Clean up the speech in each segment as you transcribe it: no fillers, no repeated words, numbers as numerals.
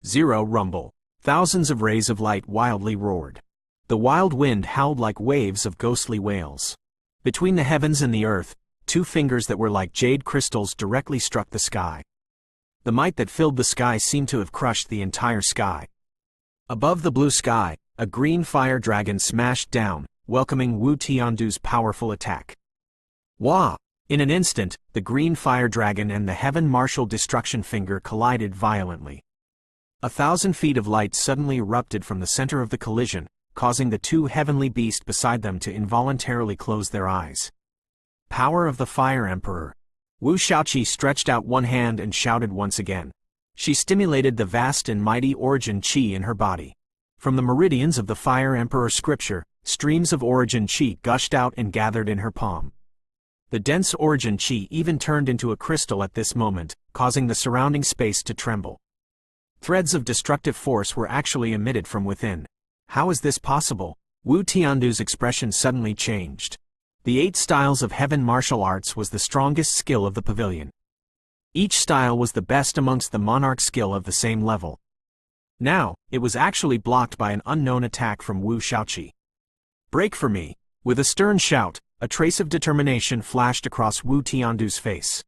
0 rumble. Thousands of rays of light wildly roared. The wild wind howled like waves of ghostly wails. Between the heavens and the earth, 2 fingers that were like jade crystals directly struck the sky. The might that filled the sky seemed to have crushed the entire sky. Above the blue sky, a green fire dragon smashed down, welcoming Wu Tiandu's powerful attack. Wah! In an instant, the green fire dragon and the heaven martial destruction finger collided violently. 1,000 feet of light suddenly erupted from the center of the collision, causing the 2 heavenly beasts beside them to involuntarily close their eyes. Power of the Fire Emperor. Wu Xiaoqi stretched out one hand and shouted once again. She stimulated the vast and mighty origin qi in her body. From the meridians of the Fire Emperor scripture, streams of origin qi gushed out and gathered in her palm. The dense origin qi even turned into a crystal at this moment, causing the surrounding space to tremble. Threads of destructive force were actually emitted from within. How is this possible? Wu Tiandu's expression suddenly changed. The 8 styles of heaven martial arts was the strongest skill of the pavilion. Each style was the best amongst the monarch skill of the same level. Now, it was actually blocked by an unknown attack from Wu Xiaoqi. Break for me! With a stern shout, a trace of determination flashed across Wu Tiandu's face.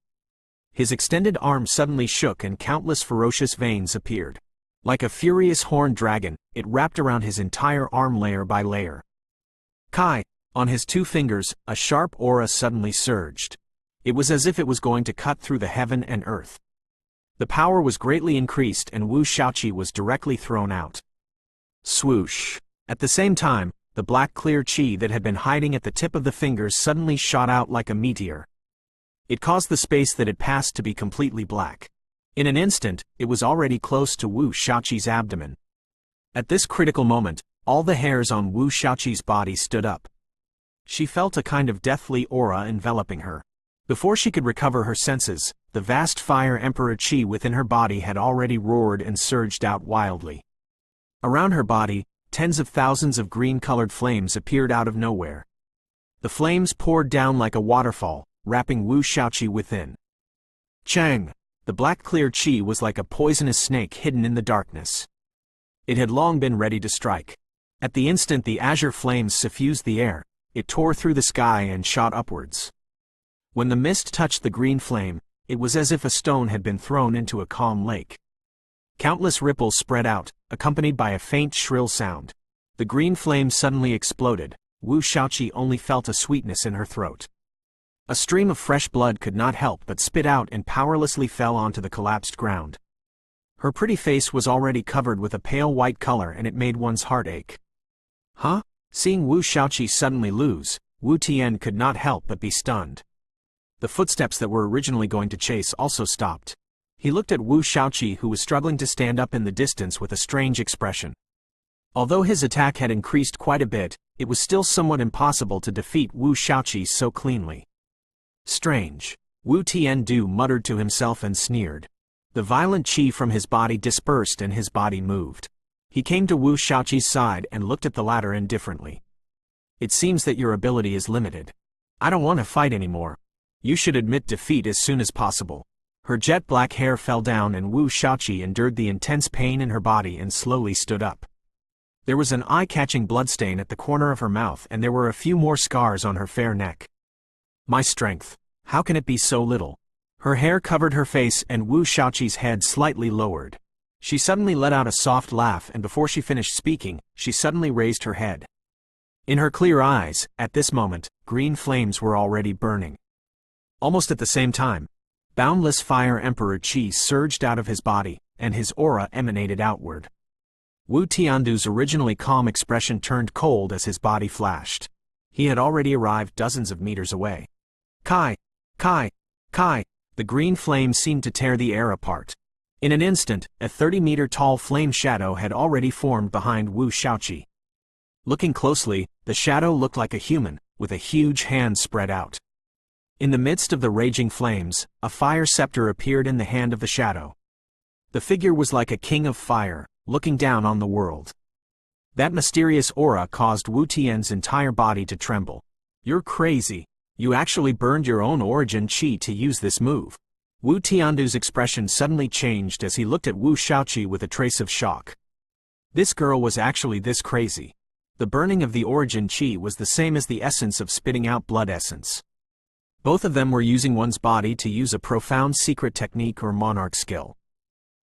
His extended arm suddenly shook and countless ferocious veins appeared. Like a furious horned dragon, it wrapped around his entire arm layer by layer. Kai! On his 2 fingers, a sharp aura suddenly surged. It was as if it was going to cut through the heaven and earth. The power was greatly increased and Wu Xiaoqi was directly thrown out. Swoosh! At the same time, the black clear qi that had been hiding at the tip of the fingers suddenly shot out like a meteor. It caused the space that it passed to be completely black. In an instant, it was already close to Wu Xiaoqi's abdomen. At this critical moment, all the hairs on Wu Xiaoqi's body stood up. She felt a kind of deathly aura enveloping her. Before she could recover her senses, the vast Fire Emperor qi within her body had already roared and surged out wildly. Around her body, tens of thousands of green-colored flames appeared out of nowhere. The flames poured down like a waterfall, wrapping Wu Xiaoqi within. Chang! The black clear qi was like a poisonous snake hidden in the darkness. It had long been ready to strike. At the instant the azure flames suffused the air, it tore through the sky and shot upwards. When the mist touched the green flame, it was as if a stone had been thrown into a calm lake. Countless ripples spread out, accompanied by a faint shrill sound. The green flame suddenly exploded. Wu Xiaoqi only felt a sweetness in her throat. A stream of fresh blood could not help but spit out and powerlessly fell onto the collapsed ground. Her pretty face was already covered with a pale white color and it made one's heart ache. Huh? Seeing Wu Xiaoqi suddenly lose, Wu Tian could not help but be stunned. The footsteps that were originally going to chase also stopped. He looked at Wu Xiaoqi who was struggling to stand up in the distance with a strange expression. Although his attack had increased quite a bit, it was still somewhat impossible to defeat Wu Xiaoqi so cleanly. Strange. Wu Tiandu muttered to himself and sneered. The violent qi from his body dispersed and his body moved. He came to Wu Xiaoqi's side and looked at the latter indifferently. It seems that your ability is limited. I don't want to fight anymore. You should admit defeat as soon as possible. Her jet black hair fell down and Wu Xiaoqi endured the intense pain in her body and slowly stood up. There was an eye-catching bloodstain at the corner of her mouth and there were a few more scars on her fair neck. My strength. How can it be so little? Her hair covered her face and Wu Xiaoqi's head slightly lowered. She suddenly let out a soft laugh and before she finished speaking, she suddenly raised her head. In her clear eyes, at this moment, green flames were already burning. Almost at the same time, boundless Fire Emperor qi surged out of his body, and his aura emanated outward. Wu Tiandu's originally calm expression turned cold as his body flashed. He had already arrived dozens of meters away. Kai! Kai! Kai! The green flame seemed to tear the air apart. In an instant, a 30-meter-tall flame shadow had already formed behind Wu Xiaoqi. Looking closely, the shadow looked like a human, with a huge hand spread out. In the midst of the raging flames, a fire scepter appeared in the hand of the shadow. The figure was like a king of fire, looking down on the world. That mysterious aura caused Wu Tian's entire body to tremble. You're crazy. You actually burned your own origin qi to use this move. Wu Tiandu's expression suddenly changed as he looked at Wu Xiaoqi with a trace of shock. This girl was actually this crazy. The burning of the origin qi was the same as the essence of spitting out blood essence. Both of them were using one's body to use a profound secret technique or monarch skill.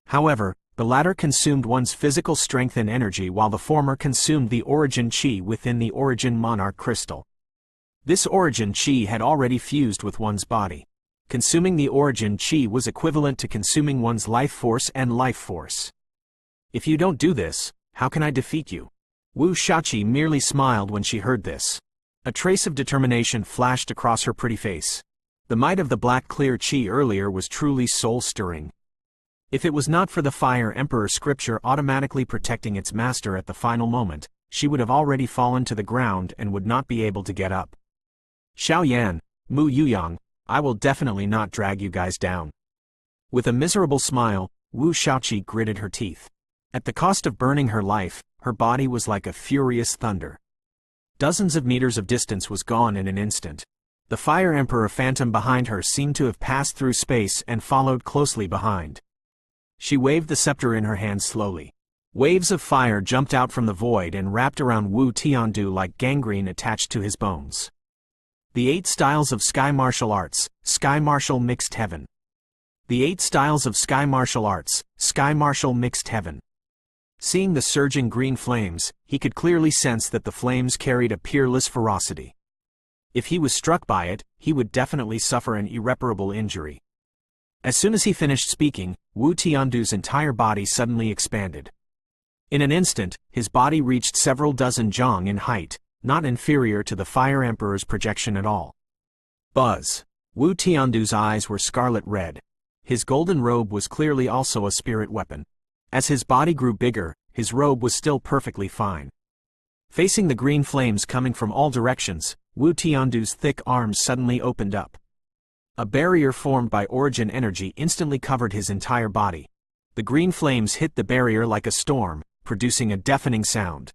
However, the latter consumed one's physical strength and energy while the former consumed the origin qi within the origin monarch crystal. This origin qi had already fused with one's body. Consuming the origin qi was equivalent to consuming one's life force and life force. If you don't do this, how can I defeat you? Wu Xiaoqi merely smiled when she heard this. A trace of determination flashed across her pretty face. The might of the black clear qi earlier was truly soul-stirring. If it was not for the Fire Emperor scripture automatically protecting its master at the final moment, she would have already fallen to the ground and would not be able to get up. Xiao Yan, Mu Yuyang, I will definitely not drag you guys down. With a miserable smile, Wu Xiaoqi gritted her teeth. At the cost of burning her life, her body was like a furious thunder. Dozens of meters of distance was gone in an instant. The Fire Emperor phantom behind her seemed to have passed through space and followed closely behind. She waved the scepter in her hand slowly. Waves of fire jumped out from the void and wrapped around Wu Tiandu like gangrene attached to his bones. The 8 styles of Sky Martial Arts, Sky Martial Mixed Heaven. The 8 styles of Sky Martial Arts, Sky Martial Mixed Heaven. Seeing the surging green flames, he could clearly sense that the flames carried a peerless ferocity. If he was struck by it, he would definitely suffer an irreparable injury. As soon as he finished speaking, Wu Tiandu's entire body suddenly expanded. In an instant, his body reached several dozen zhang in height, not inferior to the Fire Emperor's projection at all. Buzz! Wu Tiandu's eyes were scarlet red. His golden robe was clearly also a spirit weapon. As his body grew bigger, his robe was still perfectly fine. Facing the green flames coming from all directions, Wu Tiandu's thick arms suddenly opened up. A barrier formed by origin energy instantly covered his entire body. The green flames hit the barrier like a storm, producing a deafening sound.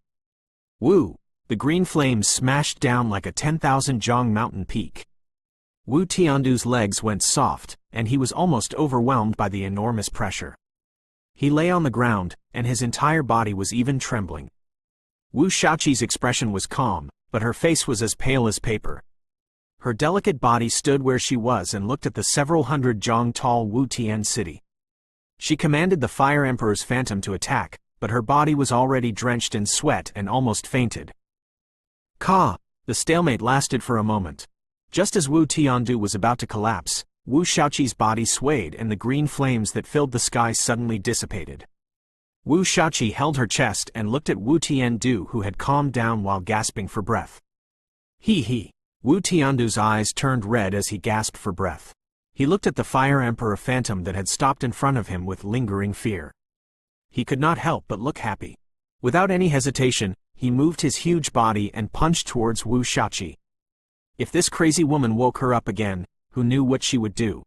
Wu! The green flames smashed down like a 10,000 zhang mountain peak. Wu Tiandu's legs went soft, and he was almost overwhelmed by the enormous pressure. He lay on the ground, and his entire body was even trembling. Wu Xiaoqi's expression was calm, but her face was as pale as paper. Her delicate body stood where she was and looked at the several hundred zhang tall Wu Tian city. She commanded the Fire Emperor's phantom to attack, but her body was already drenched in sweat and almost fainted. Ka! The stalemate lasted for a moment. Just as Wu Tiandu was about to collapse, Wu Xiaoqi's body swayed and the green flames that filled the sky suddenly dissipated. Wu Xiaoqi held her chest and looked at Wu Tiandu, who had calmed down while gasping for breath. He. Wu Tiandu's eyes turned red as he gasped for breath. He looked at the Fire Emperor phantom that had stopped in front of him with lingering fear. He could not help but look happy. Without any hesitation, he moved his huge body and punched towards Wu Xiaoqi. If this crazy woman woke her up again, who knew what she would do?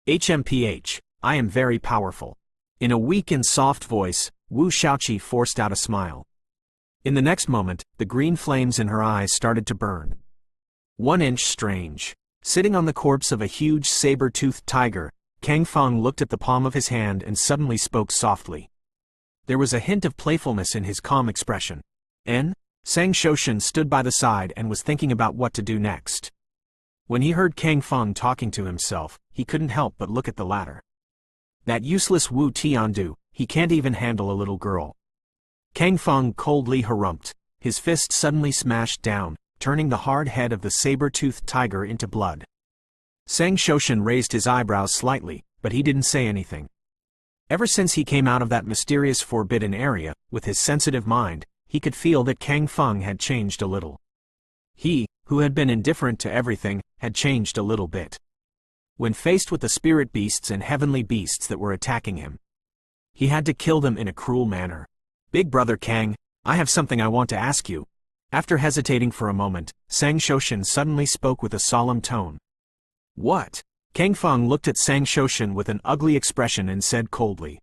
HMPH, I am very powerful. In a weak and soft voice, Wu Xiaoqi forced out a smile. In the next moment, the green flames in her eyes started to burn. 1 inch strange. Sitting on the corpse of a huge saber-toothed tiger, Kang Feng looked at the palm of his hand and suddenly spoke softly. There was a hint of playfulness in his calm expression. Sang Shoshan stood by the side and was thinking about what to do next. When he heard Kang Feng talking to himself, he couldn't help but look at the latter. That useless Wu Tiandu, he can't even handle a little girl. Kang Feng coldly harumphed. His fist suddenly smashed down, turning the hard head of the saber-toothed tiger into blood. Sang Shoshan raised his eyebrows slightly, but he didn't say anything. Ever since he came out of that mysterious forbidden area, with his sensitive mind, he could feel that Kang Feng had changed a little. He, who had been indifferent to everything, had changed a little bit. When faced with the spirit beasts and heavenly beasts that were attacking him, he had to kill them in a cruel manner. Big brother Kang, I have something I want to ask you. After hesitating for a moment, Sang Shoshan suddenly spoke with a solemn tone. What? Kang Feng looked at Sang Shoshan with an ugly expression and said coldly.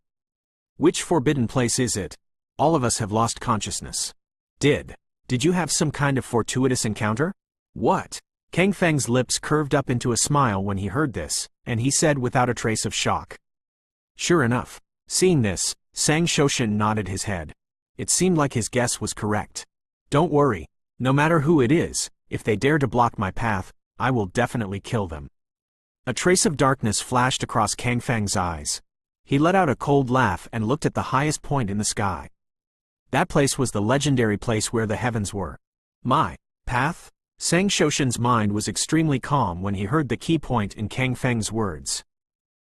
Which forbidden place is it? All of us have lost consciousness. Did you have some kind of fortuitous encounter? What? Kang Feng's lips curved up into a smile when he heard this, and he said without a trace of shock. Sure enough. Seeing this, Sang Shoshin nodded his head. It seemed like his guess was correct. Don't worry. No matter who it is, if they dare to block my path, I will definitely kill them. A trace of darkness flashed across Kang Feng's eyes. He let out a cold laugh and looked at the highest point in the sky. That place was the legendary place where the heavens were. My path? Sang Shoshin's mind was extremely calm when he heard the key point in Kang Feng's words.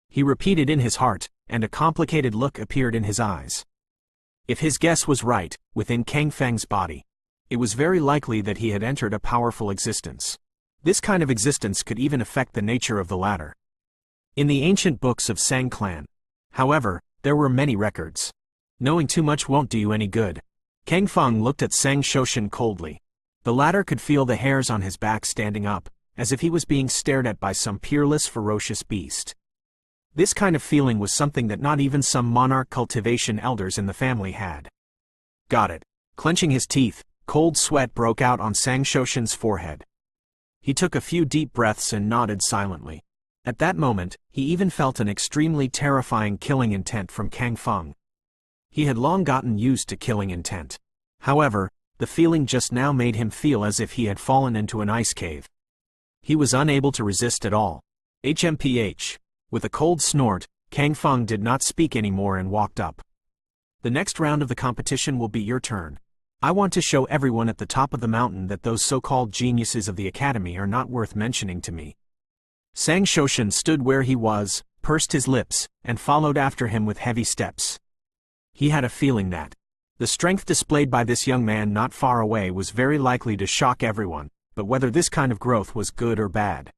He repeated in his heart, and a complicated look appeared in his eyes. If his guess was right, within Kang Feng's body, it was very likely that he had entered a powerful existence. This kind of existence could even affect the nature of the latter. In the ancient books of Sang clan, however, there were many records. Knowing too much won't do you any good. Kang Feng looked at Sang Shoshin coldly. The latter could feel the hairs on his back standing up, as if he was being stared at by some peerless, ferocious beast. This kind of feeling was something that not even some monarch cultivation elders in the family had. Got it. Clenching his teeth, cold sweat broke out on Sang Shoshin's forehead. He took a few deep breaths and nodded silently. At that moment, he even felt an extremely terrifying killing intent from Kang Feng. He had long gotten used to killing intent. However, the feeling just now made him feel as if he had fallen into an ice cave. He was unable to resist at all. HMPH. With a cold snort, Kang Feng did not speak anymore and walked up. The next round of the competition will be your turn. I want to show everyone at the top of the mountain that those so-called geniuses of the academy are not worth mentioning to me. Sang Shoshin stood where he was, pursed his lips, and followed after him with heavy steps. He had a feeling that the strength displayed by this young man not far away was very likely to shock everyone, but whether this kind of growth was good or bad.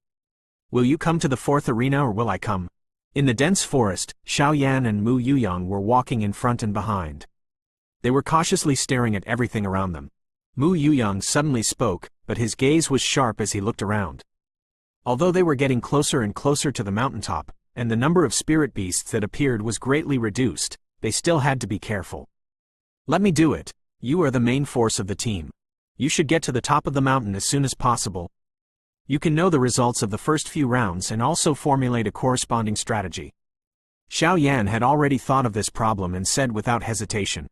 Will you come to the fourth arena or will I come? In the dense forest, Xiao Yan and Mu Yuyang were walking in front and behind. They were cautiously staring at everything around them. Mu Yuyang suddenly spoke, but his gaze was sharp as he looked around. Although they were getting closer and closer to the mountaintop, and the number of spirit beasts that appeared was greatly reduced, they still had to be careful. Let me do it. You are the main force of the team. You should get to the top of the mountain as soon as possible. You can know the results of the first few rounds and also formulate a corresponding strategy. Xiao Yan had already thought of this problem and said without hesitation.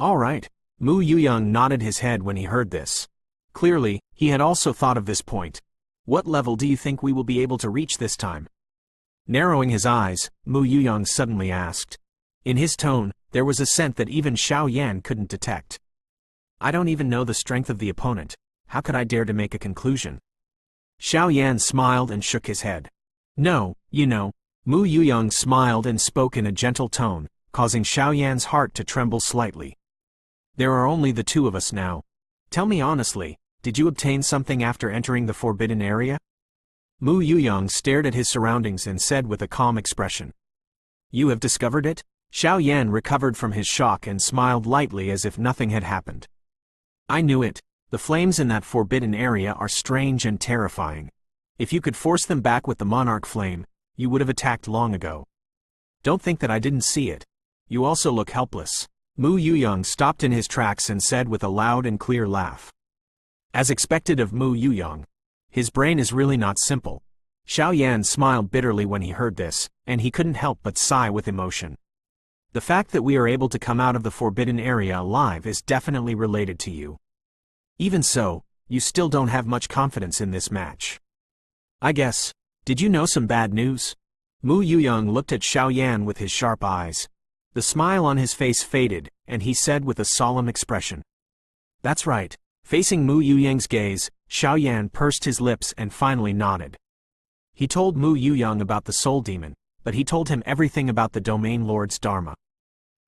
All right. Mu Yuyang nodded his head when he heard this. Clearly, he had also thought of this point. What level do you think we will be able to reach this time? Narrowing his eyes, Mu Yuyang suddenly asked. In his tone, there was a scent that even Xiao Yan couldn't detect. I don't even know the strength of the opponent. How could I dare to make a conclusion? Xiao Yan smiled and shook his head. No, you know. Mu Yuyang smiled and spoke in a gentle tone, causing Xiao Yan's heart to tremble slightly. There are only the two of us now. Tell me honestly, did you obtain something after entering the forbidden area? Mu Yuyang stared at his surroundings and said with a calm expression. You have discovered it? Xiao Yan recovered from his shock and smiled lightly as if nothing had happened. I knew it. The flames in that forbidden area are strange and terrifying. If you could force them back with the monarch flame, you would have attacked long ago. Don't think that I didn't see it. You also look helpless. Mu Yuyang stopped in his tracks and said with a loud and clear laugh. As expected of Mu Yuyang. His brain is really not simple. Xiao Yan smiled bitterly when he heard this, and he couldn't help but sigh with emotion. The fact that we are able to come out of the forbidden area alive is definitely related to you. Even so, you still don't have much confidence in this match. I guess. Did you know some bad news? Mu Yuyang looked at Xiao Yan with his sharp eyes. The smile on his face faded, and he said with a solemn expression. That's right. Facing Mu Yuyang's gaze, Xiao Yan pursed his lips and finally nodded. He told Mu Yuyang about the soul demon, but he told him everything about the domain lord's dharma.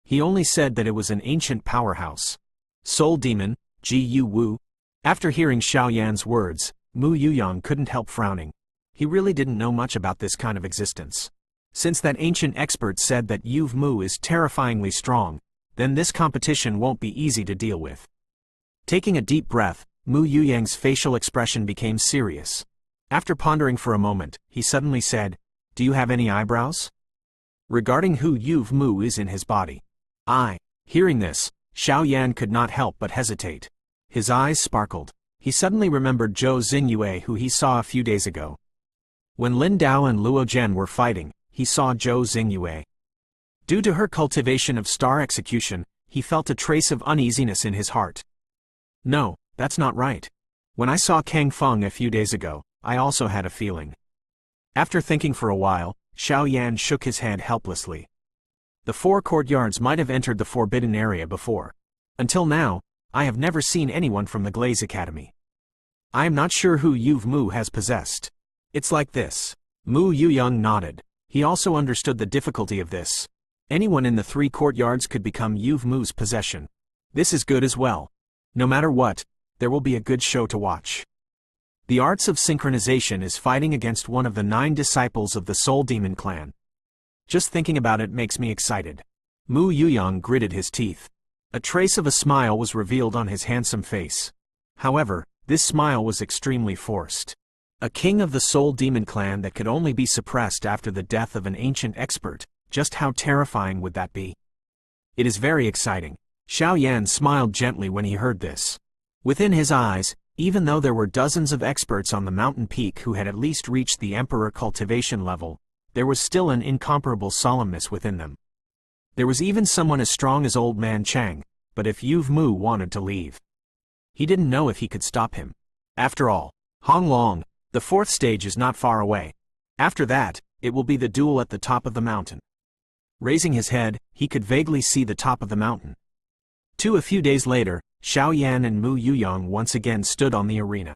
He only said that it was an ancient powerhouse. Soul demon, Gu Wu. After hearing Xiao Yan's words, Mu Yuyang couldn't help frowning. He really didn't know much about this kind of existence. Since that ancient expert said that Yu Mu is terrifyingly strong, then this competition won't be easy to deal with. Taking a deep breath, Mu Yuyang's facial expression became serious. After pondering for a moment, he suddenly said, Do you have any eyebrows? Regarding who Yu Mu is in his body. Hearing this, Xiao Yan could not help but hesitate. His eyes sparkled. He suddenly remembered Zhou Xinyue who he saw a few days ago. When Lin Dao and Luo Zhen were fighting, he saw Zhou Xingyue. Due to her cultivation of star execution, he felt a trace of uneasiness in his heart. No, that's not right. When I saw Kang Feng a few days ago, I also had a feeling. After thinking for a while, Xiao Yan shook his head helplessly. The 4 courtyards might have entered the forbidden area before. Until now, I have never seen anyone from the Glaze Academy. I am not sure who Yu Mu has possessed. It's like this. Mu Yuyang nodded. He also understood the difficulty of this. Anyone in the 3 courtyards could become Yu Mu's possession. This is good as well. No matter what, there will be a good show to watch. The arts of synchronization is fighting against one of the 9 disciples of the Soul Demon clan. Just thinking about it makes me excited. Mu Yuyang gritted his teeth. A trace of a smile was revealed on his handsome face. However, this smile was extremely forced. A king of the Soul Demon clan that could only be suppressed after the death of an ancient expert, just how terrifying would that be? It is very exciting. Xiao Yan smiled gently when he heard this. Within his eyes, even though there were dozens of experts on the mountain peak who had at least reached the Emperor cultivation level, there was still an incomparable solemnness within them. There was even someone as strong as Old Man Chang, but if Yu Mu wanted to leave, he didn't know if he could stop him. After all, Hong Long, the 4th stage is not far away. After that, it will be the duel at the top of the mountain. Raising his head, he could vaguely see the top of the mountain. A few days later, Xiao Yan and Mu Yuyang once again stood on the arena.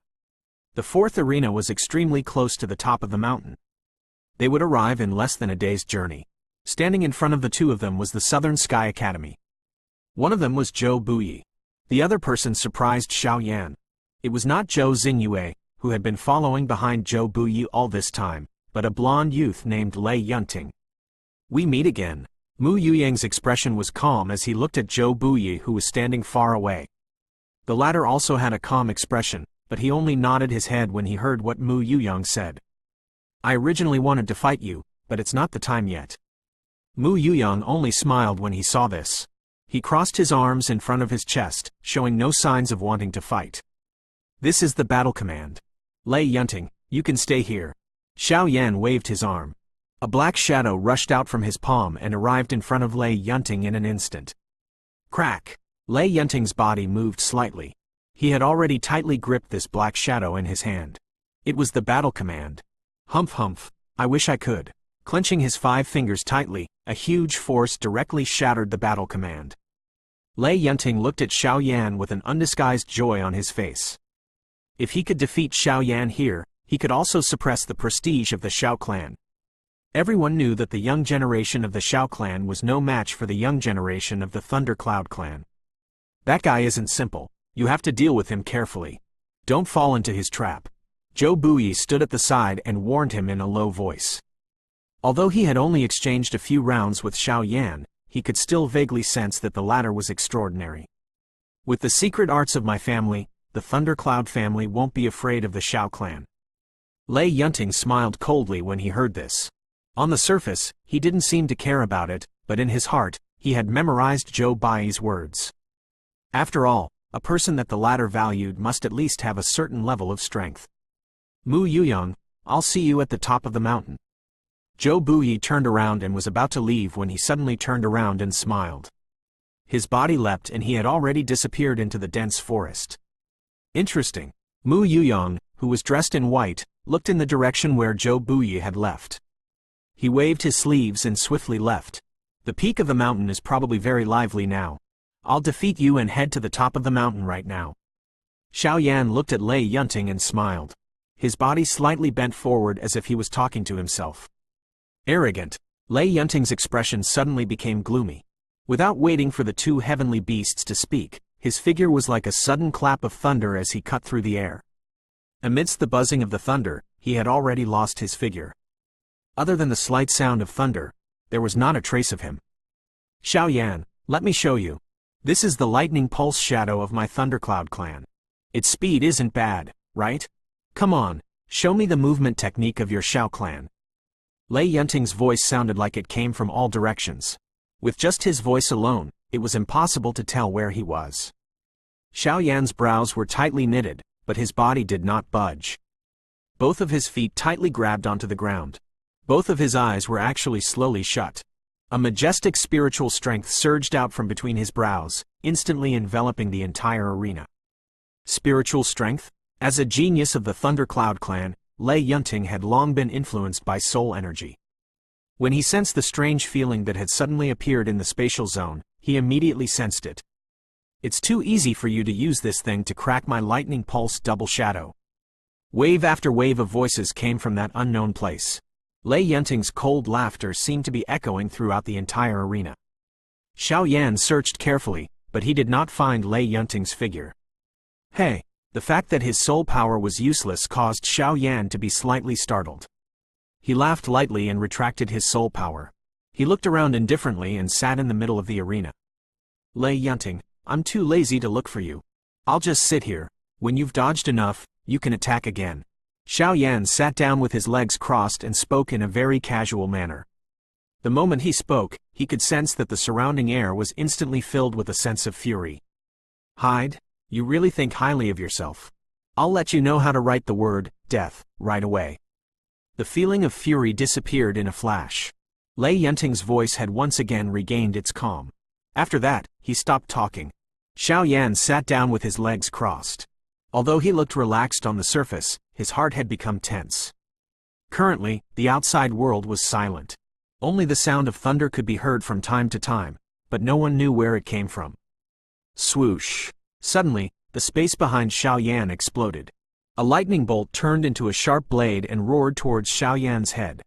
The 4th arena was extremely close to the top of the mountain. They would arrive in less than a day's journey. Standing in front of the 2 of them was the Southern Sky Academy. One of them was Zhou Buyi. The other person surprised Xiao Yan. It was not Zhou Xingyue, who had been following behind Zhou Buyi all this time, but a blonde youth named Lei Yunting. We meet again. Mu Yuyang's expression was calm as he looked at Zhou Buyi, who was standing far away. The latter also had a calm expression, but he only nodded his head when he heard what Mu Yuyang said. I originally wanted to fight you, but it's not the time yet. Mu Yuyang only smiled when he saw this. He crossed his arms in front of his chest, showing no signs of wanting to fight. This is the battle command. Lei Yunting, you can stay here. Xiao Yan waved his arm. A black shadow rushed out from his palm and arrived in front of Lei Yunting in an instant. Crack! Lei Yunting's body moved slightly. He had already tightly gripped this black shadow in his hand. It was the battle command. Humph humph, I wish I could. Clenching his 5 fingers tightly, a huge force directly shattered the battle command. Lei Yunting looked at Xiao Yan with an undisguised joy on his face. If he could defeat Xiao Yan here, he could also suppress the prestige of the Xiao clan. Everyone knew that the young generation of the Xiao clan was no match for the young generation of the Thundercloud clan. That guy isn't simple, you have to deal with him carefully. Don't fall into his trap. Zhou Buyi stood at the side and warned him in a low voice. Although he had only exchanged a few rounds with Xiao Yan, he could still vaguely sense that the latter was extraordinary. With the secret arts of my family, the Thundercloud family won't be afraid of the Xiao clan. Lei Yunting smiled coldly when he heard this. On the surface, he didn't seem to care about it, but in his heart, he had memorized Zhou Buyi's words. After all, a person that the latter valued must at least have a certain level of strength. Mu Yuyang, I'll see you at the top of the mountain. Zhou Buyi turned around and was about to leave when he suddenly turned around and smiled. His body leapt and he had already disappeared into the dense forest. Interesting. Mu Yuyang, who was dressed in white, looked in the direction where Zhou Buyi had left. He waved his sleeves and swiftly left. The peak of the mountain is probably very lively now. I'll defeat you and head to the top of the mountain right now. Xiao Yan looked at Lei Yunting and smiled. His body slightly bent forward as if he was talking to himself. Arrogant. Lei Yunting's expression suddenly became gloomy. Without waiting for the 2 heavenly beasts to speak, his figure was like a sudden clap of thunder as he cut through the air. Amidst the buzzing of the thunder, he had already lost his figure. Other than the slight sound of thunder, there was not a trace of him. Xiao Yan, let me show you. This is the lightning pulse shadow of my Thundercloud clan. Its speed isn't bad, right? Come on, show me the movement technique of your Xiao clan. Lei Yunting's voice sounded like it came from all directions. With just his voice alone, it was impossible to tell where he was. Xiao Yan's brows were tightly knitted, but his body did not budge. Both of his feet tightly grabbed onto the ground. Both of his eyes were actually slowly shut. A majestic spiritual strength surged out from between his brows, instantly enveloping the entire arena. Spiritual strength? As a genius of the Thundercloud clan, Lei Yunting had long been influenced by soul energy. When he sensed the strange feeling that had suddenly appeared in the spatial zone, he immediately sensed it. It's too easy for you to use this thing to crack my lightning pulse double shadow. Wave after wave of voices came from that unknown place. Lei Yunting's cold laughter seemed to be echoing throughout the entire arena. Xiao Yan searched carefully, but he did not find Lei Yunting's figure. Hey! The fact that his soul power was useless caused Xiao Yan to be slightly startled. He laughed lightly and retracted his soul power. He looked around indifferently and sat in the middle of the arena. Lei Yunting, I'm too lazy to look for you. I'll just sit here. When you've dodged enough, you can attack again. Xiao Yan sat down with his legs crossed and spoke in a very casual manner. The moment he spoke, he could sense that the surrounding air was instantly filled with a sense of fury. Hide? You really think highly of yourself. I'll let you know how to write the word, death, right away. The feeling of fury disappeared in a flash. Lei Yunting's voice had once again regained its calm. After that, he stopped talking. Xiao Yan sat down with his legs crossed. Although he looked relaxed on the surface, his heart had become tense. Currently, the outside world was silent. Only the sound of thunder could be heard from time to time, but no one knew where it came from. Swoosh! Suddenly, the space behind Xiao Yan exploded. A lightning bolt turned into a sharp blade and roared towards Xiao Yan's head.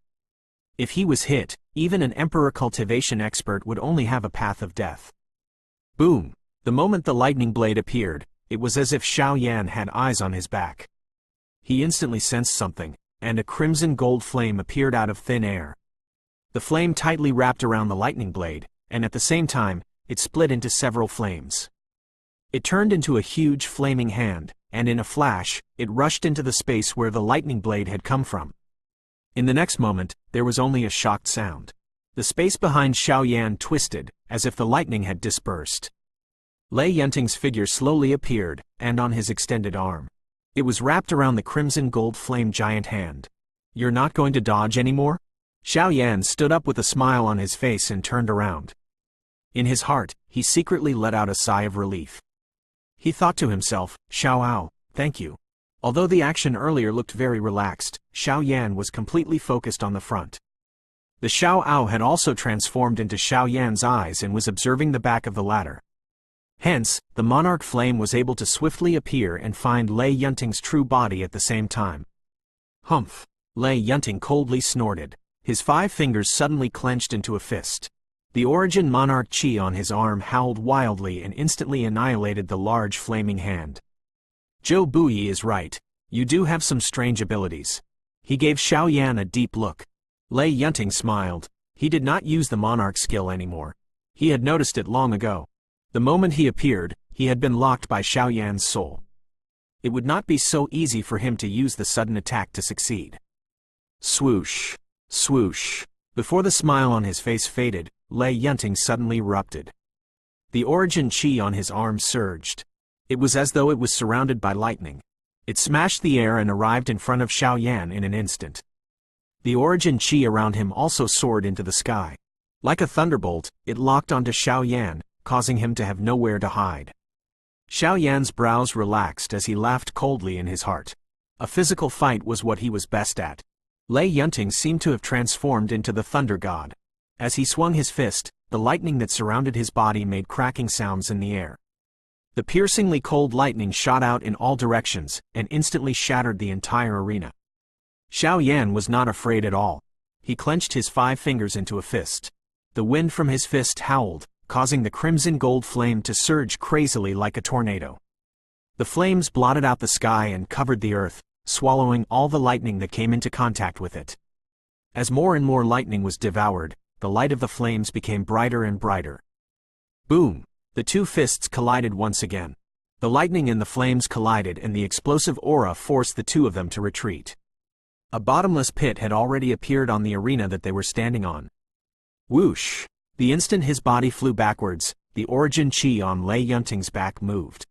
If he was hit, even an emperor cultivation expert would only have a path of death. Boom! The moment the lightning blade appeared, it was as if Xiao Yan had eyes on his back. He instantly sensed something, and a crimson gold flame appeared out of thin air. The flame tightly wrapped around the lightning blade, and at the same time, it split into several flames. It turned into a huge flaming hand, and in a flash, it rushed into the space where the lightning blade had come from. In the next moment, there was only a shocked sound. The space behind Xiao Yan twisted, as if the lightning had dispersed. Lei Yunting's figure slowly appeared, and on his extended arm. It was wrapped around the crimson gold flame giant hand. You're not going to dodge anymore? Xiao Yan stood up with a smile on his face and turned around. In his heart, he secretly let out a sigh of relief. He thought to himself, Xiao, thank you. Although the action earlier looked very relaxed, Xiao Yan was completely focused on the front. The Xiao had also transformed into Xiao Yan's eyes and was observing the back of the latter. Hence, the monarch flame was able to swiftly appear and find Lei Yunting's true body at the same time. Humph! Lei Yunting coldly snorted. His 5 fingers suddenly clenched into a fist. The origin monarch chi on his arm howled wildly and instantly annihilated the large flaming hand. Zhou Buyi is right. You do have some strange abilities. He gave Xiao Yan a deep look. Lei Yunting smiled. He did not use the monarch skill anymore. He had noticed it long ago. The moment he appeared, he had been locked by Xiao Yan's soul. It would not be so easy for him to use the sudden attack to succeed. Swoosh! Swoosh! Before the smile on his face faded, Lei Yunting suddenly erupted. The origin chi on his arm surged. It was as though it was surrounded by lightning. It smashed the air and arrived in front of Xiao Yan in an instant. The origin chi around him also soared into the sky. Like a thunderbolt, it locked onto Xiao Yan, causing him to have nowhere to hide. Xiao Yan's brows relaxed as he laughed coldly in his heart. A physical fight was what he was best at. Lei Yunting seemed to have transformed into the thunder god. As he swung his fist, the lightning that surrounded his body made cracking sounds in the air. The piercingly cold lightning shot out in all directions, and instantly shattered the entire arena. Xiao Yan was not afraid at all. He clenched his 5 fingers into a fist. The wind from his fist howled, causing the crimson gold flame to surge crazily like a tornado. The flames blotted out the sky and covered the earth, swallowing all the lightning that came into contact with it. As more and more lightning was devoured, the light of the flames became brighter and brighter. Boom! The 2 fists collided once again. The lightning and the flames collided and the explosive aura forced the 2 of them to retreat. A bottomless pit had already appeared on the arena that they were standing on. Whoosh! The instant his body flew backwards, the origin chi on Lei Yunting's back moved.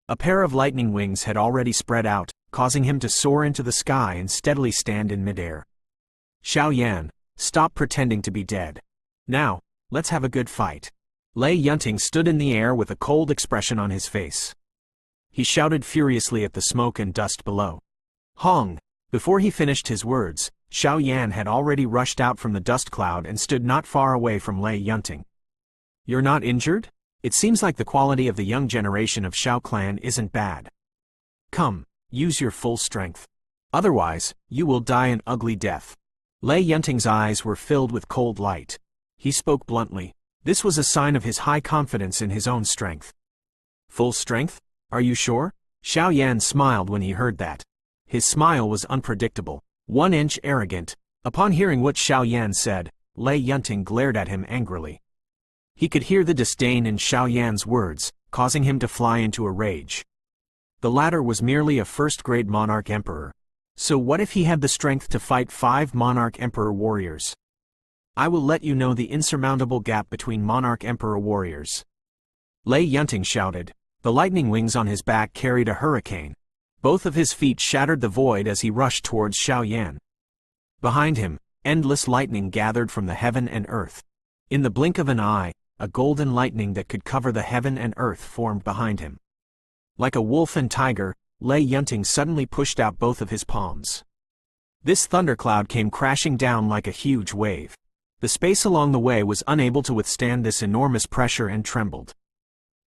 A pair of lightning wings had already spread out, causing him to soar into the sky and steadily stand in midair. Xiao Yan, stop pretending to be dead. Now, let's have a good fight. Lei Yunting stood in the air with a cold expression on his face. He shouted furiously at the smoke and dust below. Hong! Before he finished his words, Xiao Yan had already rushed out from the dust cloud and stood not far away from Lei Yunting. You're not injured? It seems like the quality of the young generation of Xiao clan isn't bad. Come, use your full strength. Otherwise, you will die an ugly death. Lei Yunting's eyes were filled with cold light. He spoke bluntly. This was a sign of his high confidence in his own strength. Full strength? Are you sure? Xiao Yan smiled when he heard that. His smile was unpredictable, 1 inch arrogant. Upon hearing what Xiao Yan said, Lei Yunting glared at him angrily. He could hear the disdain in Xiao Yan's words, causing him to fly into a rage. The latter was merely a first-grade monarch emperor. So what if he had the strength to fight 5 monarch emperor warriors? I will let you know the insurmountable gap between monarch emperor warriors. Lei Yunting shouted. The lightning wings on his back carried a hurricane. Both of his feet shattered the void as he rushed towards Xiao Yan. Behind him, endless lightning gathered from the heaven and earth. In the blink of an eye, a golden lightning that could cover the heaven and earth formed behind him. Like a wolf and tiger, Lei Yunting suddenly pushed out both of his palms. This thundercloud came crashing down like a huge wave. The space along the way was unable to withstand this enormous pressure and trembled.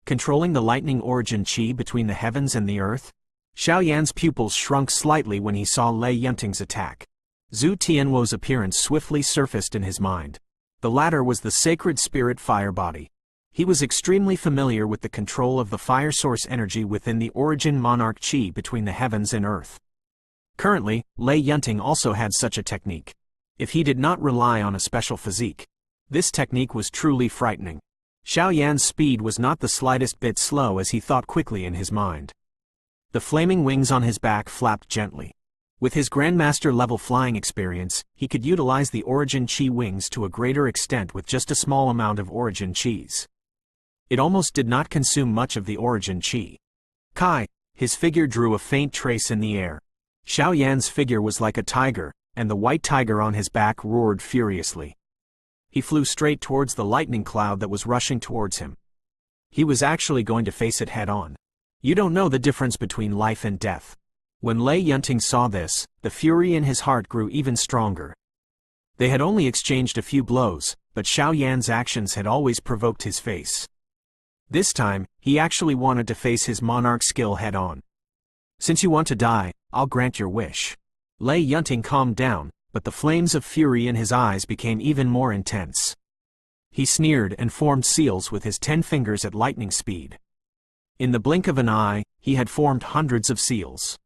Controlling the lightning origin chi between the heavens and the earth, Xiao Yan's pupils shrunk slightly when he saw Lei Yunting's attack. Zhu Tianwo's appearance swiftly surfaced in his mind. The latter was the sacred spirit fire body. He was extremely familiar with the control of the fire source energy within the origin monarch chi between the heavens and earth. Currently, Lei Yunting also had such a technique. If he did not rely on a special physique, this technique was truly frightening. Xiao Yan's speed was not the slightest bit slow as he thought quickly in his mind. The flaming wings on his back flapped gently. With his Grandmaster-level flying experience, he could utilize the Origin Chi wings to a greater extent with just a small amount of Origin Chis. It almost did not consume much of the Origin Chi. Kai, his figure drew a faint trace in the air. Xiao Yan's figure was like a tiger, and the white tiger on his back roared furiously. He flew straight towards the lightning cloud that was rushing towards him. He was actually going to face it head-on. You don't know the difference between life and death. When Lei Yunting saw this, the fury in his heart grew even stronger. They had only exchanged a few blows, but Xiao Yan's actions had always provoked his face. This time, he actually wanted to face his monarch skill head-on. Since you want to die, I'll grant your wish. Lei Yunting calmed down, but the flames of fury in his eyes became even more intense. He sneered and formed seals with his 10 fingers at lightning speed. In the blink of an eye, he had formed hundreds of seals.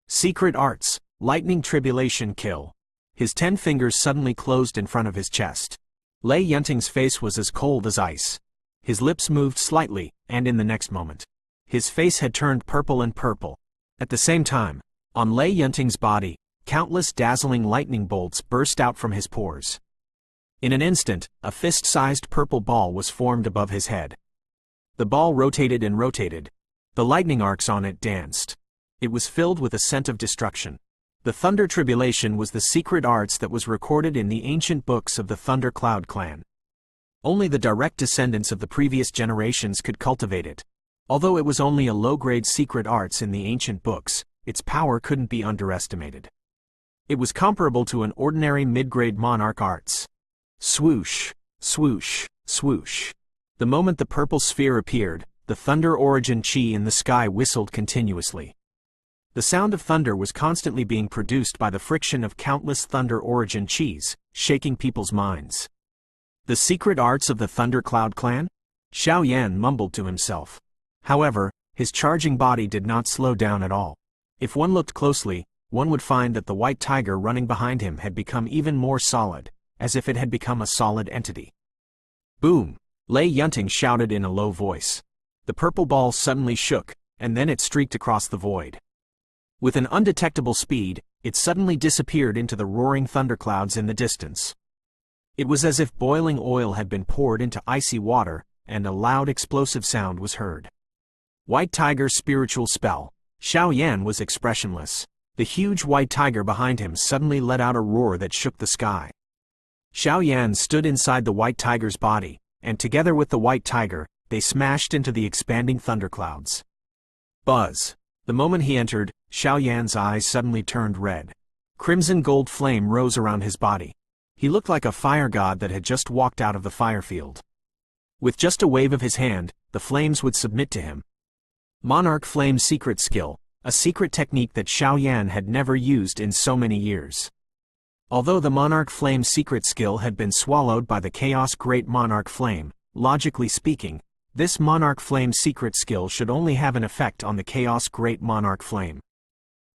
Secret arts, lightning tribulation kill. His 10 fingers suddenly closed in front of his chest. Lei Yunting's face was as cold as ice. His lips moved slightly, and in the next moment, his face had turned purple and purple. At the same time, on Lei Yunting's body, countless dazzling lightning bolts burst out from his pores. In an instant, a fist-sized purple ball was formed above his head. The ball rotated and rotated. The lightning arcs on it danced. It was filled with a scent of destruction. The Thunder Tribulation was the secret arts that was recorded in the ancient books of the Thunder Cloud clan. Only the direct descendants of the previous generations could cultivate it. Although it was only a low-grade secret arts in the ancient books, its power couldn't be underestimated. It was comparable to an ordinary mid-grade monarch arts. Swoosh, swoosh, swoosh. The moment the purple sphere appeared, the thunder origin chi in the sky whistled continuously. The sound of thunder was constantly being produced by the friction of countless thunder origin chis, shaking people's minds. The secret arts of the Thunder Cloud clan? Xiao Yan mumbled to himself. However, his charging body did not slow down at all. If one looked closely, one would find that the white tiger running behind him had become even more solid, as if it had become a solid entity. Boom! Lei Yunting shouted in a low voice. The purple ball suddenly shook, and then it streaked across the void. With an undetectable speed, it suddenly disappeared into the roaring thunderclouds in the distance. It was as if boiling oil had been poured into icy water, and a loud explosive sound was heard. White Tiger's spiritual spell. Xiao Yan was expressionless. The huge white tiger behind him suddenly let out a roar that shook the sky. Xiao Yan stood inside the white tiger's body, and together with the white tiger, they smashed into the expanding thunderclouds. Buzz! The moment he entered, Xiao Yan's eyes suddenly turned red. Crimson gold flame rose around his body. He looked like a fire god that had just walked out of the fire field. With just a wave of his hand, the flames would submit to him. Monarch Flame Secret Skill, a secret technique that Xiao Yan had never used in so many years. Although the Monarch Flame Secret Skill had been swallowed by the Chaos Great Monarch Flame, logically speaking, this Monarch Flame Secret Skill should only have an effect on the Chaos Great Monarch Flame.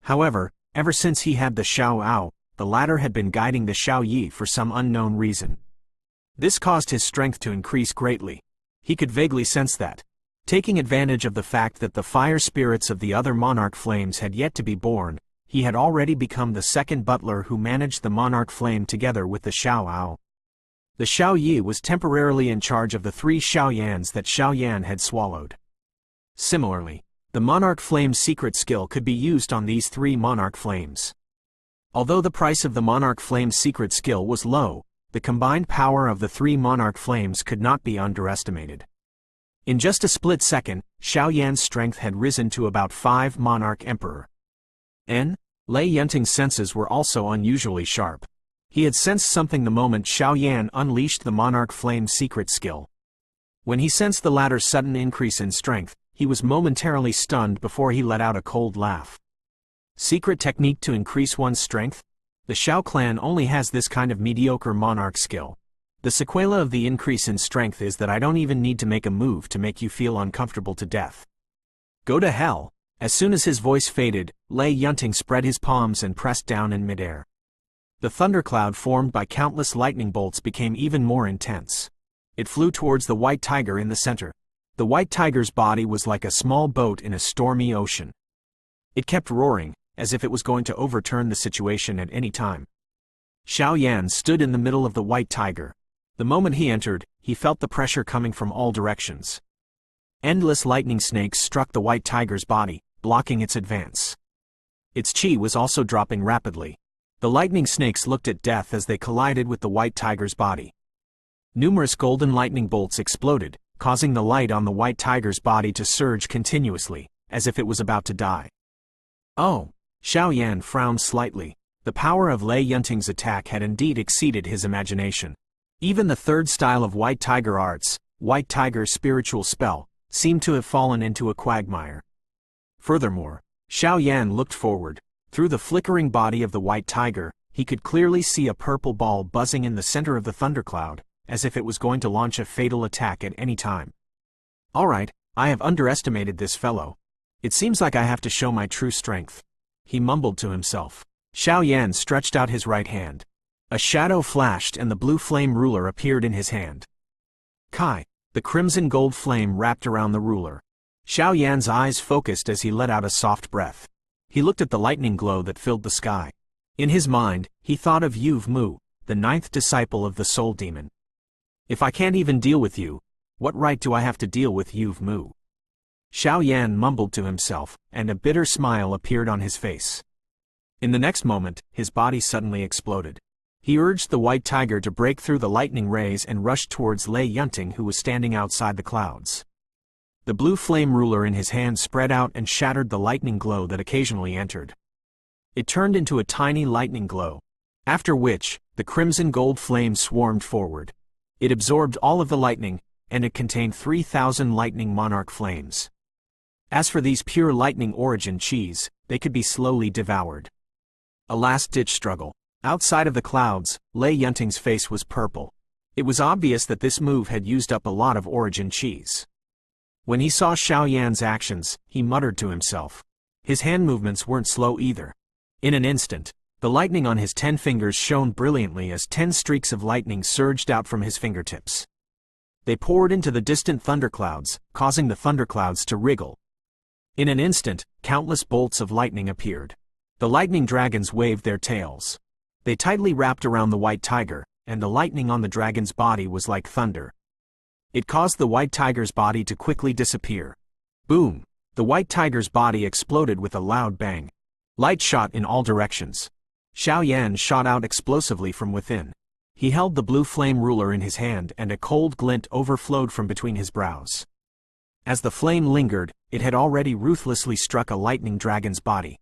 However, ever since he had the Xiao Ao, the latter had been guiding the Xiao Yi for some unknown reason. This caused his strength to increase greatly. He could vaguely sense that. Taking advantage of the fact that the fire spirits of the other Monarch Flames had yet to be born, he had already become the second butler who managed the Monarch Flame together with the Xiao Ao. The Xiao Yi was temporarily in charge of the 3 Xiao Yans that Xiao Yan had swallowed. Similarly, the Monarch Flame secret skill could be used on these 3 Monarch Flames. Although the price of the Monarch Flame secret skill was low, the combined power of the 3 Monarch Flames could not be underestimated. In just a split second, Xiao Yan's strength had risen to about 5 Monarch Emperor. Lei Yunting's senses were also unusually sharp. He had sensed something the moment Xiao Yan unleashed the Monarch Flame secret skill. When he sensed the latter's sudden increase in strength, he was momentarily stunned before he let out a cold laugh. Secret technique to increase one's strength? The Xiao clan only has this kind of mediocre monarch skill. The sequela of the increase in strength is that I don't even need to make a move to make you feel uncomfortable to death. Go to hell! As soon as his voice faded, Lei Yunting spread his palms and pressed down in midair. The thundercloud formed by countless lightning bolts became even more intense. It flew towards the white tiger in the center. The white tiger's body was like a small boat in a stormy ocean. It kept roaring, as if it was going to overturn the situation at any time. Xiao Yan stood in the middle of the white tiger. The moment he entered, he felt the pressure coming from all directions. Endless lightning snakes struck the white tiger's body, blocking its advance. Its chi was also dropping rapidly. The lightning snakes looked at death as they collided with the white tiger's body. Numerous golden lightning bolts exploded, causing the light on the white tiger's body to surge continuously, as if it was about to die. Oh! Xiao Yan frowned slightly. The power of Lei Yunting's attack had indeed exceeded his imagination. Even the third style of White Tiger arts, White Tiger spiritual spell, seemed to have fallen into a quagmire. Furthermore, Xiao Yan looked forward. Through the flickering body of the white tiger, he could clearly see a purple ball buzzing in the center of the thundercloud, as if it was going to launch a fatal attack at any time. Alright, I have underestimated this fellow. It seems like I have to show my true strength. He mumbled to himself. Xiao Yan stretched out his right hand. A shadow flashed and the blue flame ruler appeared in his hand. Kai! The crimson gold flame wrapped around the ruler. Xiao Yan's eyes focused as he let out a soft breath. He looked at the lightning glow that filled the sky. In his mind, he thought of Yuv Mu, the 9th disciple of the Soul Demon. If I can't even deal with you, what right do I have to deal with Yuv Mu? Xiao Yan mumbled to himself, and a bitter smile appeared on his face. In the next moment, his body suddenly exploded. He urged the white tiger to break through the lightning rays and rushed towards Lei Yunting, who was standing outside the clouds. The blue flame ruler in his hand spread out and shattered the lightning glow that occasionally entered. It turned into a tiny lightning glow. After which, the crimson gold flame swarmed forward. It absorbed all of the lightning, and it contained 3,000 lightning monarch flames. As for these pure lightning origin chis, they could be slowly devoured. A last-ditch struggle. Outside of the clouds, Lei Yunting's face was purple. It was obvious that this move had used up a lot of origin chis. When he saw Xiao Yan's actions, he muttered to himself. His hand movements weren't slow either. In an instant, the lightning on his 10 fingers shone brilliantly as 10 streaks of lightning surged out from his fingertips. They poured into the distant thunderclouds, causing the thunderclouds to wriggle. In an instant, countless bolts of lightning appeared. The lightning dragons waved their tails. They tightly wrapped around the white tiger, and the lightning on the dragon's body was like thunder. It caused the white tiger's body to quickly disappear. Boom! The white tiger's body exploded with a loud bang. Light shot in all directions. Xiao Yan shot out explosively from within. He held the blue flame ruler in his hand and a cold glint overflowed from between his brows. As the flame lingered, it had already ruthlessly struck a lightning dragon's body.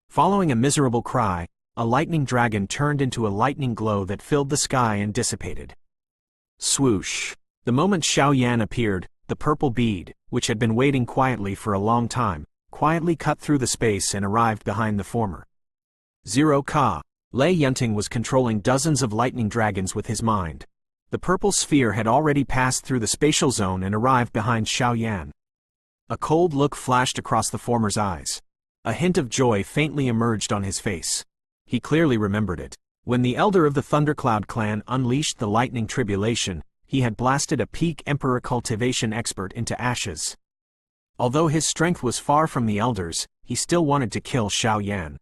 Following a miserable cry, a lightning dragon turned into a lightning glow that filled the sky and dissipated. Swoosh! The moment Xiao Yan appeared, the purple bead, which had been waiting quietly for a long time, quietly cut through the space and arrived behind the former. Zero Ka. Lei Yunting was controlling dozens of lightning dragons with his mind. The purple sphere had already passed through the spatial zone and arrived behind Xiao Yan. A cold look flashed across the former's eyes. A hint of joy faintly emerged on his face. He clearly remembered it. When the elder of the Thundercloud clan unleashed the lightning tribulation, he had blasted a peak emperor cultivation expert into ashes. Although his strength was far from the elder's, he still wanted to kill Xiao Yan.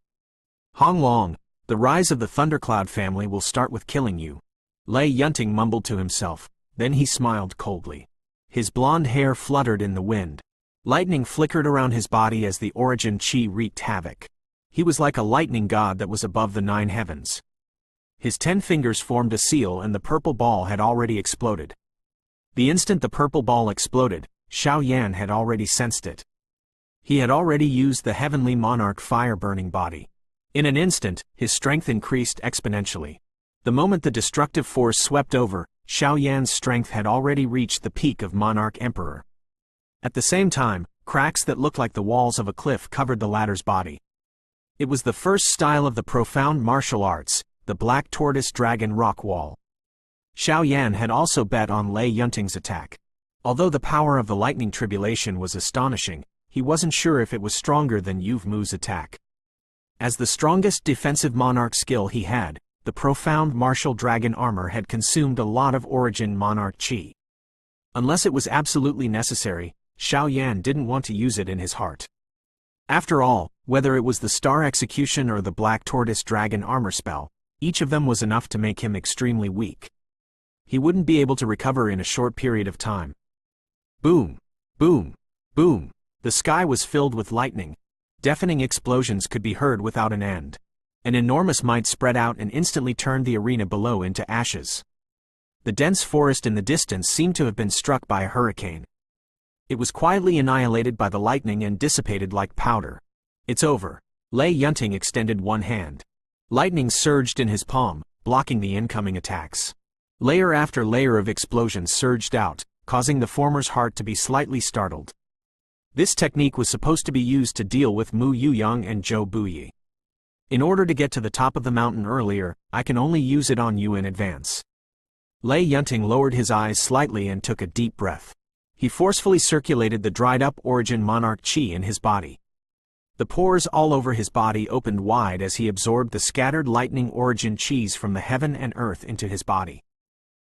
Hong Long, the rise of the Thundercloud family will start with killing you. Lei Yunting mumbled to himself, then he smiled coldly. His blonde hair fluttered in the wind. Lightning flickered around his body as the origin chi wreaked havoc. He was like a lightning god that was above the 9 heavens. His 10 fingers formed a seal and the purple ball had already exploded. The instant the purple ball exploded, Xiao Yan had already sensed it. He had already used the heavenly monarch fire-burning body. In an instant, his strength increased exponentially. The moment the destructive force swept over, Xiao Yan's strength had already reached the peak of Monarch Emperor. At the same time, cracks that looked like the walls of a cliff covered the latter's body. It was the first style of the profound martial arts, the Black Tortoise Dragon Rock Wall. Xiao Yan had also bet on Lei Yunting's attack. Although the power of the lightning tribulation was astonishing, he wasn't sure if it was stronger than Yuv Mu's attack. As the strongest defensive monarch skill he had, the profound martial dragon armor had consumed a lot of origin monarch chi. Unless it was absolutely necessary, Xiao Yan didn't want to use it in his heart. After all, whether it was the Star Execution or the Black Tortoise Dragon armor spell, each of them was enough to make him extremely weak. He wouldn't be able to recover in a short period of time. Boom! Boom! Boom! The sky was filled with lightning. Deafening explosions could be heard without an end. An enormous might spread out and instantly turned the arena below into ashes. The dense forest in the distance seemed to have been struck by a hurricane. It was quietly annihilated by the lightning and dissipated like powder. It's over. Lei Yunting extended one hand. Lightning surged in his palm, blocking the incoming attacks. Layer after layer of explosions surged out, causing the former's heart to be slightly startled. This technique was supposed to be used to deal with Mu Yuyang and Zhou Buyi. In order to get to the top of the mountain earlier, I can only use it on you in advance. Lei Yunting lowered his eyes slightly and took a deep breath. He forcefully circulated the dried-up origin monarch chi in his body. The pores all over his body opened wide as he absorbed the scattered lightning origin chis from the heaven and earth into his body.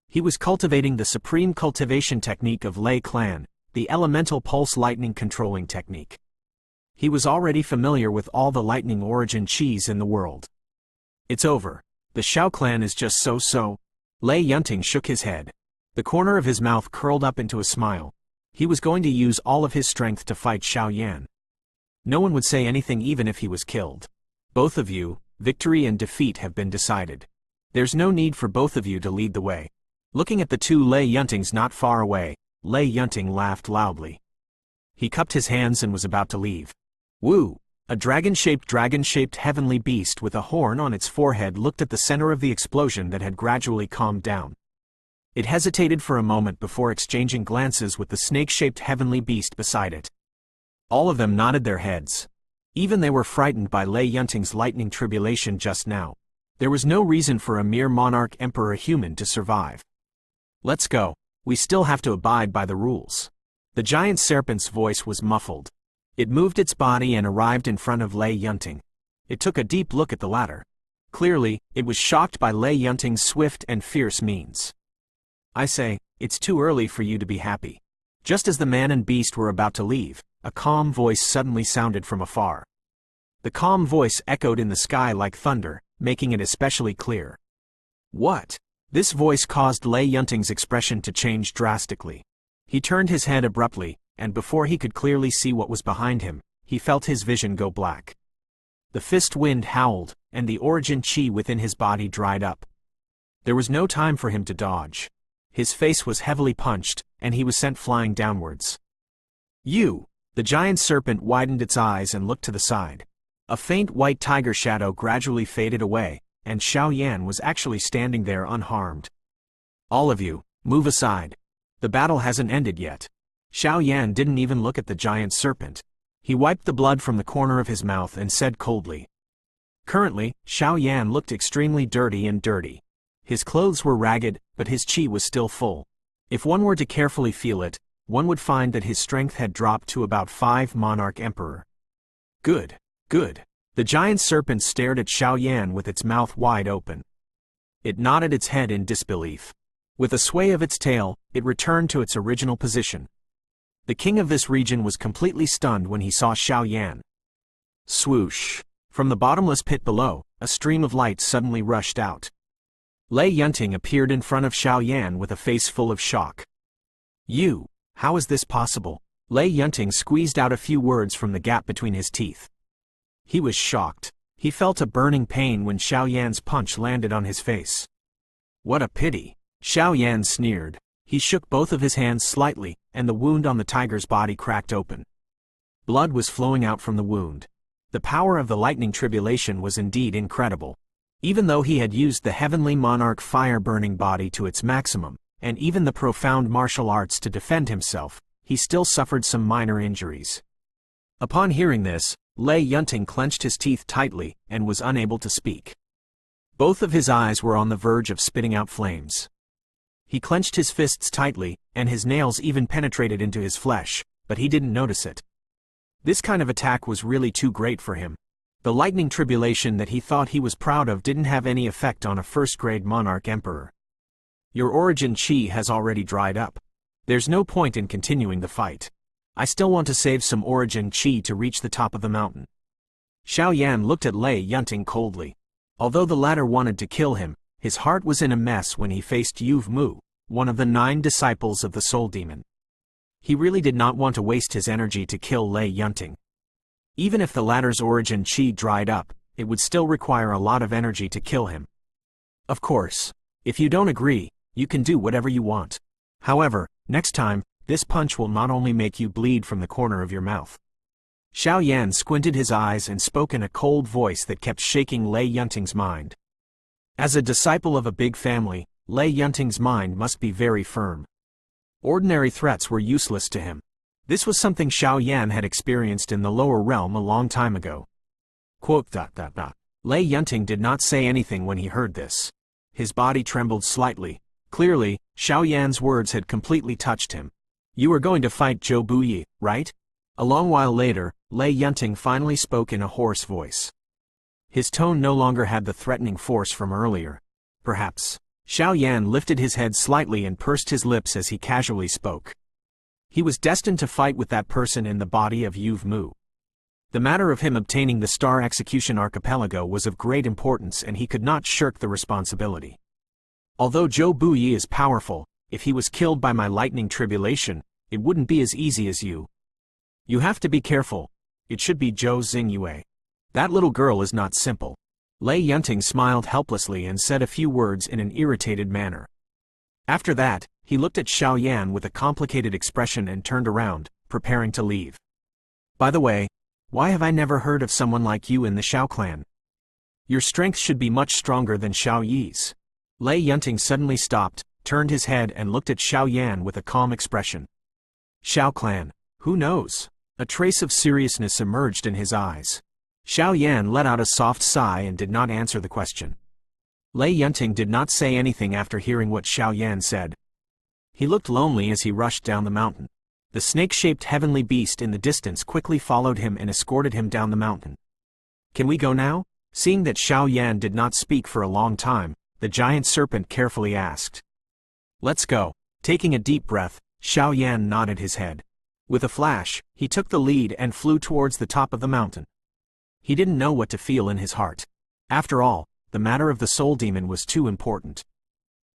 He was cultivating the supreme cultivation technique of Lei clan, the elemental pulse lightning controlling technique. He was already familiar with all the lightning origin chis in the world. It's over. The Xiao clan is just so. Lei Yunting shook his head. The corner of his mouth curled up into a smile. He was going to use all of his strength to fight Xiao Yan. No one would say anything even if he was killed. Both of you, victory and defeat have been decided. There's no need for both of you to lead the way. Looking at the two Lei Yuntings not far away, Lei Yunting laughed loudly. He cupped his hands and was about to leave. Woo! A dragon-shaped heavenly beast with a horn on its forehead looked at the center of the explosion that had gradually calmed down. It hesitated for a moment before exchanging glances with the snake-shaped heavenly beast beside it. All of them nodded their heads. Even they were frightened by Lei Yunting's lightning tribulation just now. There was no reason for a mere monarch emperor human to survive. Let's go. We still have to abide by the rules. The giant serpent's voice was muffled. It moved its body and arrived in front of Lei Yunting. It took a deep look at the latter. Clearly, it was shocked by Lei Yunting's swift and fierce means. I say, it's too early for you to be happy. Just as the man and beast were about to leave, a calm voice suddenly sounded from afar. The calm voice echoed in the sky like thunder, making it especially clear. What? This voice caused Lei Yunting's expression to change drastically. He turned his head abruptly, and before he could clearly see what was behind him, he felt his vision go black. The fist wind howled, and the origin chi within his body dried up. There was no time for him to dodge. His face was heavily punched, and he was sent flying downwards. You! The giant serpent widened its eyes and looked to the side. A faint white tiger shadow gradually faded away, and Xiao Yan was actually standing there unharmed. All of you, move aside. The battle hasn't ended yet. Xiao Yan didn't even look at the giant serpent. He wiped the blood from the corner of his mouth and said coldly. Currently, Xiao Yan looked extremely dirty. His clothes were ragged, but his chi was still full. If one were to carefully feel it, one would find that his strength had dropped to about 5 Monarch Emperor. Good. The giant serpent stared at Xiao Yan with its mouth wide open. It nodded its head in disbelief. With a sway of its tail, it returned to its original position. The king of this region was completely stunned when he saw Xiao Yan. Swoosh! From the bottomless pit below, a stream of light suddenly rushed out. Lei Yunting appeared in front of Xiao Yan with a face full of shock. You! How is this possible? Lei Yunting squeezed out a few words from the gap between his teeth. He was shocked. He felt a burning pain when Xiao Yan's punch landed on his face. What a pity! Xiao Yan sneered. He shook both of his hands slightly, and the wound on the tiger's body cracked open. Blood was flowing out from the wound. The power of the lightning tribulation was indeed incredible. Even though he had used the heavenly monarch fire-burning body to its maximum, and even the profound martial arts to defend himself, he still suffered some minor injuries. Upon hearing this, Lei Yunting clenched his teeth tightly and was unable to speak. Both of his eyes were on the verge of spitting out flames. He clenched his fists tightly, and his nails even penetrated into his flesh, but he didn't notice it. This kind of attack was really too great for him. The lightning tribulation that he thought he was proud of didn't have any effect on a first-grade monarch emperor. Your origin chi has already dried up. There's no point in continuing the fight. I still want to save some origin chi to reach the top of the mountain. Xiao Yan looked at Lei Yunting coldly. Although the latter wanted to kill him, his heart was in a mess when he faced Yu Mu, one of the 9 disciples of the Soul Demon. He really did not want to waste his energy to kill Lei Yunting. Even if the latter's origin chi dried up, it would still require a lot of energy to kill him. Of course, if you don't agree, you can do whatever you want. However, next time, this punch will not only make you bleed from the corner of your mouth. Xiao Yan squinted his eyes and spoke in a cold voice that kept shaking Lei Yunting's mind. As a disciple of a big family, Lei Yunting's mind must be very firm. Ordinary threats were useless to him. This was something Xiao Yan had experienced in the lower realm a long time ago. Lei Yunting did not say anything when he heard this. His body trembled slightly. Clearly, Xiao Yan's words had completely touched him. You are going to fight Zhou Buyi, right? A long while later, Lei Yunting finally spoke in a hoarse voice. His tone no longer had the threatening force from earlier. Perhaps. Xiao Yan lifted his head slightly and pursed his lips as he casually spoke. He was destined to fight with that person in the body of Yu Mu. The matter of him obtaining the Star Execution Archipelago was of great importance and he could not shirk the responsibility. Although Zhou Buyi is powerful, if he was killed by my lightning tribulation, it wouldn't be as easy as you. You have to be careful. It should be Zhou Xingyue. That little girl is not simple. Lei Yunting smiled helplessly and said a few words in an irritated manner. After that, he looked at Xiao Yan with a complicated expression and turned around, preparing to leave. By the way, why have I never heard of someone like you in the Xiao clan? Your strength should be much stronger than Xiao Yi's. Lei Yunting suddenly stopped, turned his head and looked at Xiao Yan with a calm expression. Xiao clan, who knows? A trace of seriousness emerged in his eyes. Xiao Yan let out a soft sigh and did not answer the question. Lei Yunting did not say anything after hearing what Xiao Yan said. He looked lonely as he rushed down the mountain. The snake-shaped heavenly beast in the distance quickly followed him and escorted him down the mountain. Can we go now? Seeing that Xiao Yan did not speak for a long time, the giant serpent carefully asked. Let's go. Taking a deep breath, Xiao Yan nodded his head. With a flash, he took the lead and flew towards the top of the mountain. He didn't know what to feel in his heart. After all, the matter of the soul demon was too important.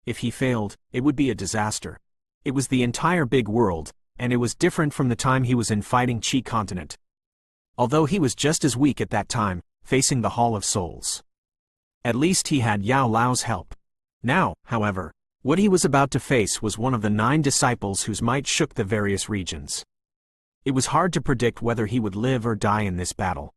If he failed, it would be a disaster. It was the entire big world, and it was different from the time he was in fighting Qi continent. Although he was just as weak at that time, facing the Hall of Souls. At least he had Yao Lao's help. Now, however, what he was about to face was one of the 9 disciples whose might shook the various regions. It was hard to predict whether he would live or die in this battle.